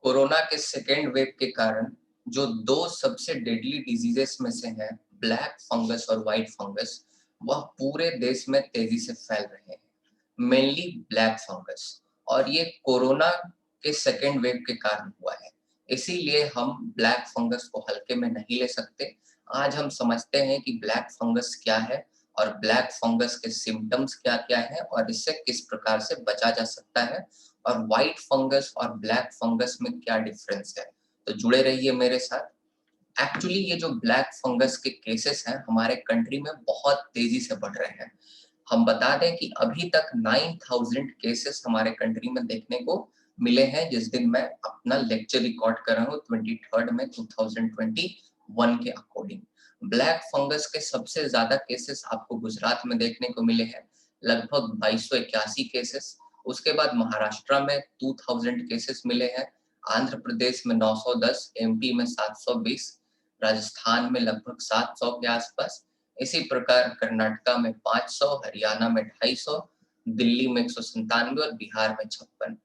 Corona के second wave के कारण जो दो सबसे डेडली डिजीजेस में से हैं, ब्लैक फंगस और वाइट फंगस, वह पूरे देश में तेजी से फैल रहे हैं। मेनली ब्लैक फंगस, और ये कोरोना के सेकेंड वेव के कारण हुआ है। इसीलिए हम ब्लैक फंगस को हल्के में नहीं ले सकते। आज हम समझते हैं कि ब्लैक फंगस क्या है और ब्लैक फंगस के सिम्टम्स क्या क्या है और इससे किस प्रकार से बचा जा सकता है, और व्हाइट फंगस और ब्लैक फंगस में क्या डिफरेंस है। तो जुड़े रहिए मेरे साथ। एक्चुअली ये जो ब्लैक फंगस के केसेस हैं हमारे कंट्री में बहुत तेजी से बढ़ रहे हैं। हम बता दें कि अभी तक 9000 केसेस हमारे कंट्री में देखने को मिले हैं जिस दिन मैं अपना लेक्चर रिकॉर्ड कर रहा हूँ 23 में 2021 के अकॉर्डिंग। ब्लैक फंगस के सबसे ज्यादा केसेस आपको गुजरात में देखने को मिले हैं, लगभग 2281 केसेस। उसके बाद महाराष्ट्र में 2000 केसेस मिले हैं, आंध्र प्रदेश में 910, एमपी में 720, राजस्थान में लगभग 700 के आसपास। इसी प्रकार कर्नाटका में 500, हरियाणा में 250, दिल्ली में 197 और बिहार में 56।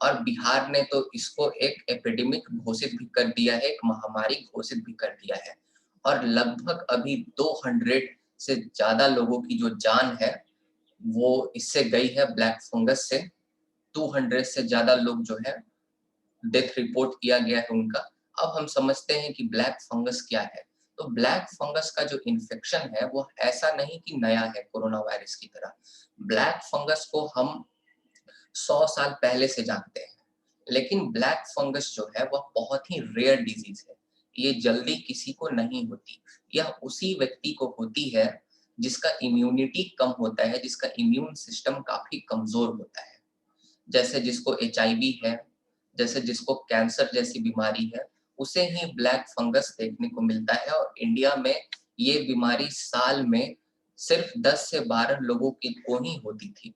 और बिहार ने तो इसको एक एपिडेमिक घोषित भी कर दिया है, एक महामारी घोषित भी कर दिया है। और लगभग अभी 200 से ज्यादा लोगों की जो जान है वो इससे गई है ब्लैक फंगस से। 200 से ज्यादा लोग जो है डेथ रिपोर्ट किया गया है उनका। अब हम समझते हैं कि ब्लैक फंगस क्या है। तो ब्लैक फंगस का जो इन्फेक्शन है वो ऐसा नहीं कि नया है कोरोना वायरस की तरह। ब्लैक फंगस को हम 100 साल पहले से जानते हैं, लेकिन ब्लैक फंगस जो है वह बहुत ही रेयर डिजीज है। ये जल्दी किसी को नहीं होती। यह उसी व्यक्ति को होती है जिसका इम्यूनिटी कम होता है, जिसका इम्यून सिस्टम काफी कमजोर होता है। जैसे जिसको एचआईवी है, जैसे जिसको कैंसर जैसी बीमारी है, उसे ही ब्लैक फंगस देखने को मिलता है। और इंडिया में ये बीमारी साल में सिर्फ 10 से 12 लोगों को ही होती थी।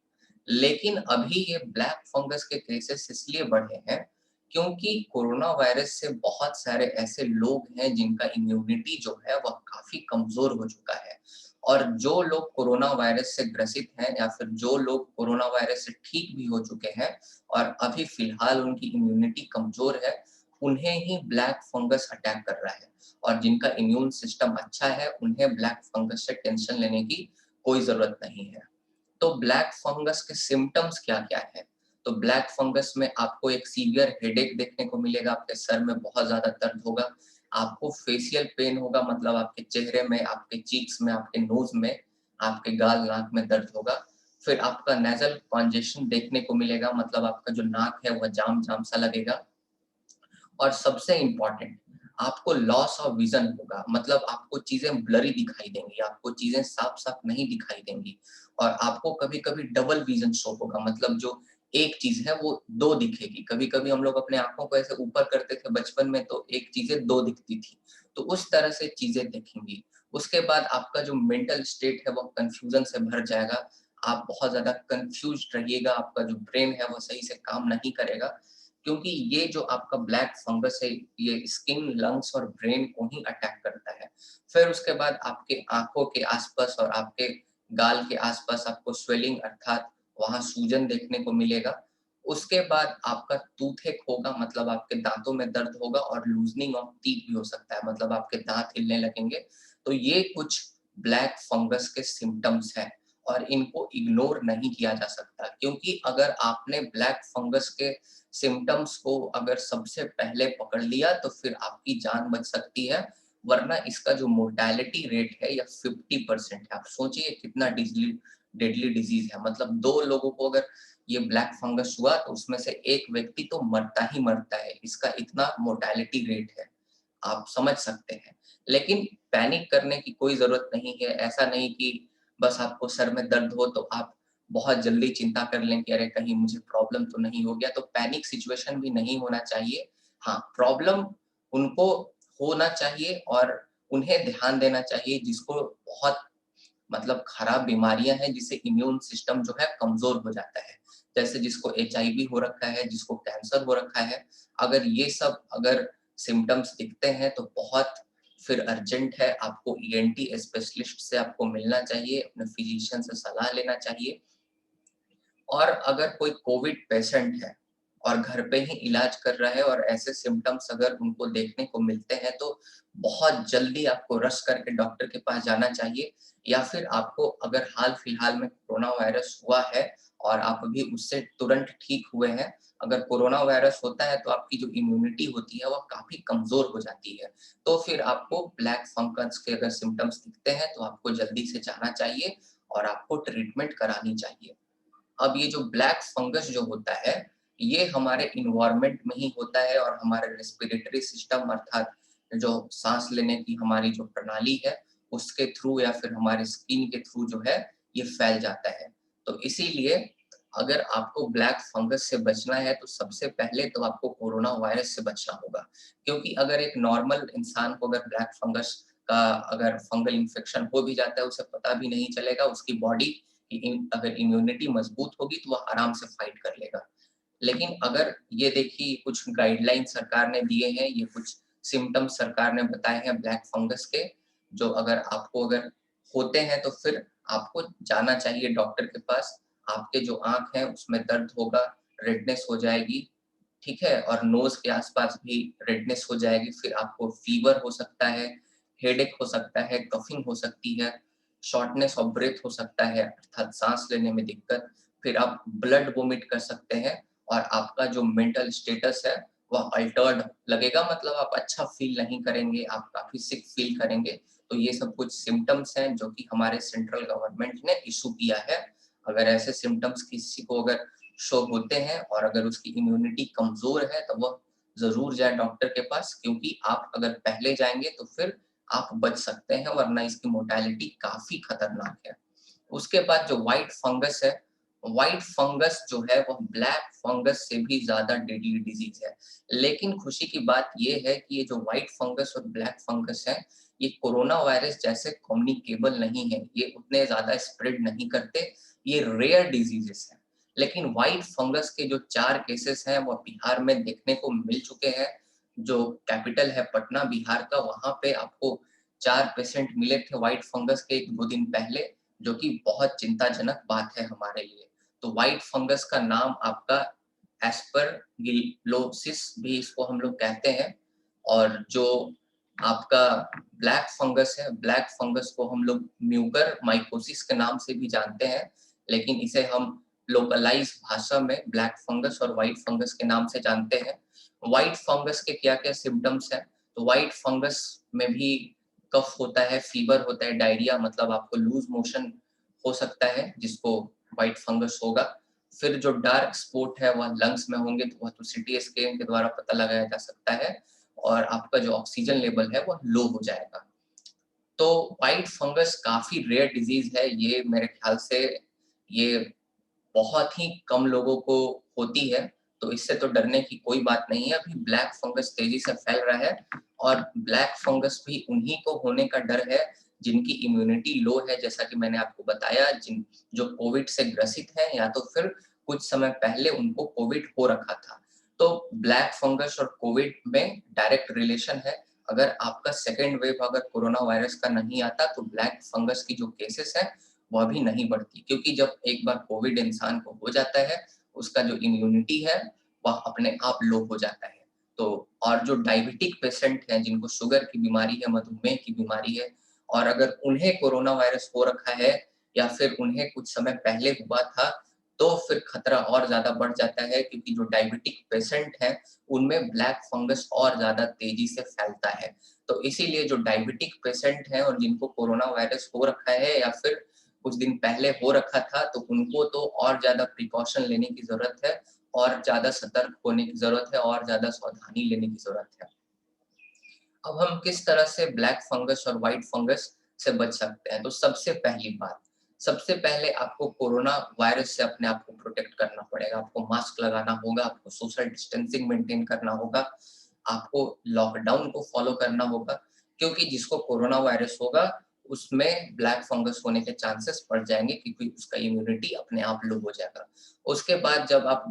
लेकिन अभी ये ब्लैक फंगस के केसेस इसलिए बढ़े हैं क्योंकि कोरोना वायरस से बहुत सारे ऐसे लोग हैं जिनका इम्यूनिटी जो है वह काफी कमजोर हो चुका है। और जो लोग कोरोना वायरस से ग्रसित हैं या फिर जो लोग कोरोना वायरस से ठीक भी हो चुके हैं और अभी फिलहाल उनकी इम्यूनिटी कमजोर है, उन्हें ही ब्लैक फंगस अटैक कर रहा है। और जिनका इम्यून सिस्टम अच्छा है उन्हें ब्लैक फंगस से टेंशन लेने की कोई जरूरत नहीं है। तो ब्लैक फंगस के सिम्टम्स क्या-क्या हैं? तो ब्लैक फंगस में आपको एक सीवियर हेडेक देखने को मिलेगा, आपके सर में बहुत ज़्यादा दर्द होगा, आपको फेशियल पेन होगा, मतलब आपके चेहरे में, आपके चीक्स में, आपके नोज़ में, आपके गाल, नाक में दर्द होगा। फिर आपका नेज़ल कॉन्जेशन देखने को मिलेगा, मतलब आपका जो नाक है वह जाम-जाम सा लगेगा। और सबसे इम्पोर्टेंट, आपको लॉस ऑफ विजन होगा, मतलब आपको चीजें ब्लरी दिखाई देंगी, आपको चीजें साफ-साफ नहीं दिखाई देंगी। और आपको कभी-कभी डबल विजन शो होगा, मतलब जो एक चीज है वो दो दिखेगी। कभी-कभी हम लोग अपने आंखों को ऐसे ऊपर करते थे बचपन में तो एक चीजें दो दिखती थी, तो उस तरह से चीजें दिखेंगी। उसके बाद आपका जो मेंटल स्टेट है वो कंफ्यूजन से भर जाएगा, आप बहुत ज्यादा कंफ्यूज्ड रहिएगा, आपका जो ब्रेन है वो सही से काम नहीं करेगा। क्योंकि ये जो आपका ब्लैक फंगस है ये स्किन, लंग्स और ब्रेन को ही अटैक करता है। फिर उसके बाद आपके आंखों के आसपास और आपके गाल के आसपास आपको स्वेलिंग अर्थात वहां सूजन देखने को मिलेगा। उसके बाद आपका टूथेक होगा, मतलब आपके दांतों में दर्द होगा, और लूजनिंग ऑफ टीथ भी हो सकता है, मतलब आपके दांत हिलने लगेंगे। तो ये कुछ ब्लैक फंगस के सिम्टम्स हैं और इनको इग्नोर नहीं किया जा सकता, क्योंकि अगर आपने ब्लैक फंगस के सिम्टम्स को अगर सबसे पहले पकड़ लिया तो फिर आपकी जान बच सकती है, वरना इसका जो मोर्टेलिटी रेट है यह 50% है। आप सोचिए कितना डेडली डेडली डिजीज है, मतलब 2 लोगों को अगर ये ब्लैक फंगस हुआ तो उसमें से एक व्यक्ति तो मरता ही मरता है, इसका इतना मोर्टेलिटी रेट है, आप समझ सकते हैं। लेकिन पैनिक करने की कोई ज़रूरत नहीं है, ऐसा नहीं कि बस आपको सर में दर्द हो तो आप बहुत जल्दी चिंता कर लें कि अरे कहीं मुझे प्रॉब्लम तो नहीं हो गया, तो पैनिक सिचुएशन भी नहीं होना चाहिए। हाँ, प्रॉब्लम उनको होना चाहिए और उन्हें ध्यान देना चाहिए जिसको बहुत मतलब खराब बीमारियाँ हैं, जिससे इम्यून सिस्टम जो है कमज़ोर हो जाता है। जैसे जिसको एचआईवी हो रखा है, जिसको कैंसर हो रखा है, अगर ये सब अगर सिम्पटम्स दिखते हैं तो बहुत फिर अर्जेंट है, आपको ईएनटी स्पेशलिस्ट से आपको मिलना चाहिए, अपने फिजिशियन से सलाह लेना चाहिए। और अगर कोई कोविड पेशेंट है और घर पे ही इलाज कर रहा है और ऐसे सिम्पटम्स अगर उनको देखने को मिलते हैं तो बहुत जल्दी आपको रश करके डॉक्टर के पास जाना चाहिए। या फिर आपको अगर हाल-फिलहाल में कोरोना वायरस हुआ है और आप अभी उससे तुरंत ठीक हुए हैं, अगर कोरोना वायरस होता है तो आपकी जो इम्यूनिटी होती है वो काफ़ी कमज़ोर हो जाती है। तो फिर आपको ब्लैक फंगस के अगर सिम्पटम्स दिखते हैं तो आपको जल्दी से जाना चाहिए और आपको ट्रीटमेंट करानी चाहिए। अब ये जो ब्लैक फंगस जो होता है, ये हमारे एनवायरनमेंट में ही होता है और हमारे रेस्पिरेटरी सिस्टम अर्थात जो साँस लेने की हमारी जो प्रणाली है, उसके थ्रू या फिर हमारे स्किन के थ्रू जो है, ये फैल जाता है। तो इसीलिए अगर आपको ब्लैक फंगस से बचना है, तो सबसे पहले तो आपको कोरोना वायरस से बचना होगा। क्योंकि अगर एक नॉर्मल इंसान को अगर ब्लैक फंगस का अगर फंगल इन्फेक्शन हो भी जाता है, उसे पता भी नहीं चलेगा, उसकी बॉडी अगर इम्यूनिटी मजबूत होगी तो वह आराम से फाइट कर लेगा। लेकिन अगर ये देखिए कुछ गाइडलाइन सरकार ने दिए हैं, ये कुछ सिम्पटम्स सरकार ने बताए हैं ब्लैक फंगस के, जो अगर आपको अगर होते हैं तो फिर आपको जाना चाहिए डॉक्टर के पास। आपके जो आँख है उसमें दर्द होगा, रेडनेस हो जाएगी, ठीक है? और नोज़ के आस-पास भी रेडनेस हो जाएगी, फिर आपको फ़ीवर हो सकता है, हेडेक हो सकता है, कफ़िंग हो सकती है, शॉर्टनेस ऑफ ब्रेथ हो सकता है अर्थात साँस लेने में दिक्कत, फिर आप ब्लड वोमिट कर सकते हैं और आपका जो मेंटल स्टेटस है, वह अल्टर्ड लगेगा मतलब आप अच्छा फ़ील नहीं करेंगे, आप काफ़ी सिक फ़ील करेंगे। तो ये सब कुछ सिम्पटम्स हैं जो कि हमारे सेंट्रल गवर्नमेंट ने इश्यू किया है। अगर ऐसे सिम्पटम्स किसी को अगर शो होते हैं और अगर उसकी इम्यूनिटी कमज़ोर है, तो वह ज़रूर जाए डॉक्टर के पास क्योंकि आप अगर पहले जाएँगे तो फिर आप बच सकते हैं वरना इसकी मोर्टेलिटी काफ़ी खतरनाक है। उसके बाद जो व्हाइट फंगस है, व्हाइट फंगस जो है वह ब्लैक फंगस से भी ज़्यादा डेडली डिज़ीज़ है। लेकिन खुशी की बात ये है कि ये जो व्हाइट फंगस और ब्लैक फंगस है, ये कोरोना वायरस जैसे कम्युनिकेबल नहीं है, ये उतने ज़्यादा स्प्रेड नहीं करते, ये रेयर डिज़ीज़ेज़ हैं। लेकिन व्हाइट फंगस के जो 4 केसेस हैं, वो बिहार में देखने को मिल चुके हैं। जो कैपिटल है पटना बिहार का, वहाँ पे आपको 4 पेशेंट मिले थे व्हाइट फंगस के 1-2 दिन पहले, जो कि बहुत चिंताजनक बात है हमारे लिए। तो व्हाइट फंगस का नाम आपका एस्परगिलोसिस भी इसको हम लोग कहते हैं और जो आपका ब्लैक फंगस है, ब्लैक फंगस को हम लोग म्यूकर माइकोसिस के नाम से भी जानते हैं, लेकिन इसे हम लोकलाइज़ भाषा में ब्लैक फंगस और व्हाइट फंगस के नाम से जानते हैं। व्हाइट फंगस के क्या-क्या सिम्पटम्स हैं? तो व्हाइट फंगस में भी कफ होता है, फीवर होता है, डायरिया मतलब आपको लूज़ मोशन हो सकता है, जिसको व्हाइट फंगस होगा। फिर जो डार्क स्पॉट है, वह लंग्स में होंगे, तो वह तो सीटी स्कैन के द्वारा पता लगाया जा सकता है और आपका जो ऑक्सीजन लेवल है, वह लो हो जाएगा। तो व्हाइट फंगस काफ़ी रेयर डिज़ीज़ है, ये मेरे ख्याल से ये बहुत ही कम लोगों को होती है, तो इससे तो डरने की कोई बात नहीं है। अभी ब्लैक फंगस तेज़ी से फैल रहा है और ब्लैक फंगस भी उन्हीं को होने का डर है, जिनकी इम्यूनिटी लो है, जैसा कि मैंने आपको बताया जो कोविड से ग्रसित हैं या तो फिर कुछ समय पहले उनको कोविड हो रखा था। तो ब्लैक फंगस और कोविड में डायरेक्ट रिलेशन है। अगर आपका सेकंड वेव अगर कोरोना वायरस का नहीं आता, तो ब्लैक फंगस की जो केसेस हैं, वह भी नहीं बढ़ती क्योंकि जब एक बार कोविड इंसान को हो जाता है, उसका जो इम्यूनिटी है, वह अपने आप लो हो जाता है। तो और जो डायबिटिक पेशेंट हैं, जिनको शुगर की बीमारी है, मधुमेह की बीमारी है और अगर उन्हें कोरोना वायरस हो रखा है या फिर उन्हें कुछ समय पहले हुआ था, तो फिर खतरा और ज़्यादा बढ़ जाता है क्योंकि जो डायबिटिक पेशेंट हैं, उनमें ब्लैक फंगस और ज़्यादा तेज़ी से फैलता है। तो इसीलिए जो डायबिटिक पेशेंट हैं और जिनको कोरोना वायरस हो रखा है या फिर कुछ दिन पहले हो रखा था, तो उनको तो और ज़्यादा प्रिकॉशन लेने की ज़रूरत है और ज़्यादा सतर्क होने की ज़रूरत है और ज़्यादा सावधानी लेने की ज़रूरत है। अब हम किस तरह से ब्लैक फंगस और व्हाइट फंगस से बच सकते हैं? तो सबसे पहली बात, सबसे पहले आपको कोरोना वायरस से अपने आप को प्रोटेक्ट करना पड़ेगा। आपको मास्क लगाना होगा, आपको सोशल डिस्टेंसिंग मेंटेन करना होगा, आपको लॉकडाउन को फॉलो करना होगा क्योंकि जिसको कोरोना वायरस होगा, उसमें ब्लैक फंगस होने के चांसेस बढ़ जाएँगे क्योंकि उसका इम्यूनिटी अपने आप लो हो जाएगा। उसके बाद जब आप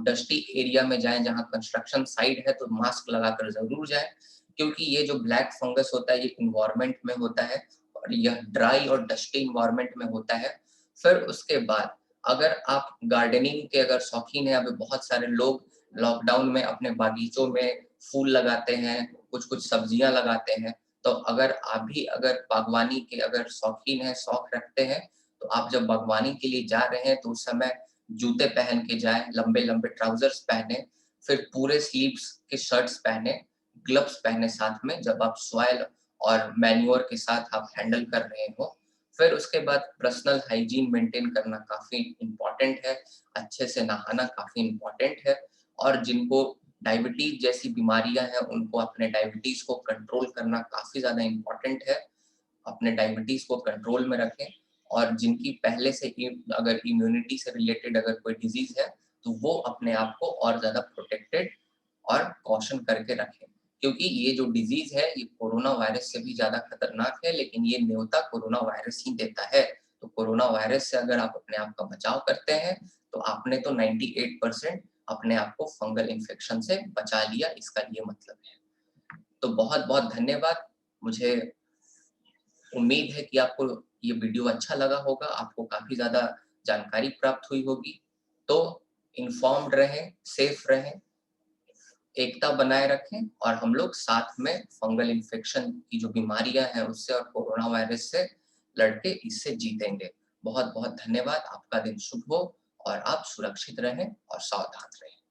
डस्टी एरिया में जाएँ जहाँ कंस्ट्रक्शन साइट है तो मास्क लगाकर ज़रूर जाएँ, क्योंकि ये जो ब्लैक फंगस होता है ये एनवायरनमेंट में होता है और यह ड्राई और डस्टी एनवायरनमेंट में होता है। फिर उसके बाद अगर आप गार्डनिंग के अगर शौकीन हैं, अभी बहुत सारे लोग लॉकडाउन में अपने बागीचों में फूल लगाते हैं, कुछ-कुछ सब्जियाँ लगाते हैं। तो अगर आप भी अगर बागवानी के अगर शौकीन हैं, शौक रखते हैं, तो आप जब बागवानी के लिए जा रहे हैं, तो उस समय जूते पहन के जाएँ, लंबे-लंबे ट्राउज़र्स पहने, फिर पूरे स्लीव्स के शर्ट्स पहने, ग्लव्स पहने साथ में जब आप सॉइल और मैन्योर के साथ आप हैंडल कर रहे हो। फिर उसके बाद पर्सनल हाइजीन मेंटेन करना काफ़ी इम्पोर्टेंट है, अच्छे से नहाना काफ़ी इम्पोर्टेंट है और जिनको डायबिटीज़ जैसी बीमारियाँ हैं, उनको अपने डायबिटीज़ को कंट्रोल करना काफ़ी ज़्यादा इम्पोर्टेंट है। अपने डायबिटीज़ को कंट्रोल में रखें और जिनकी पहले से अगर इम्यूनिटी से रिलेटेड अगर कोई डिज़ीज़ है, तो वो अपने आप को और ज़्यादा प्रोटेक्टेड और कॉशन करके रखें। क्योंकि ये जो डिज़ीज़ है, ये कोरोना वायरस से भी ज़्यादा खतरनाक है, लेकिन ये न्योता कोरोना वायरस ही देता है। तो कोरोना वायरस से अगर आप अपने आप का बचाव करते हैं, तो आपने तो 98% अपने आप को फंगल इन्फेक्शन से बचा लिया, इसका ये मतलब है। तो बहुत-बहुत धन्यवाद। मुझे उम्मीद है कि आपको ये वीडियो अच्छा लगा होगा, आपको काफ़ी ज़्यादा जानकारी प्राप्त हुई होगी। तो इन्फॉर्म्ड रहें, सेफ रहें, एकता बनाए रखें और हम लोग साथ में फंगल इन्फेक्शन की जो बीमारियाँ हैं उससे और कोरोना वायरस से लड़के इससे जीतेंगे। बहुत-बहुत धन्यवाद, आपका दिन शुभ हो और आप सुरक्षित रहें और सावधान रहें।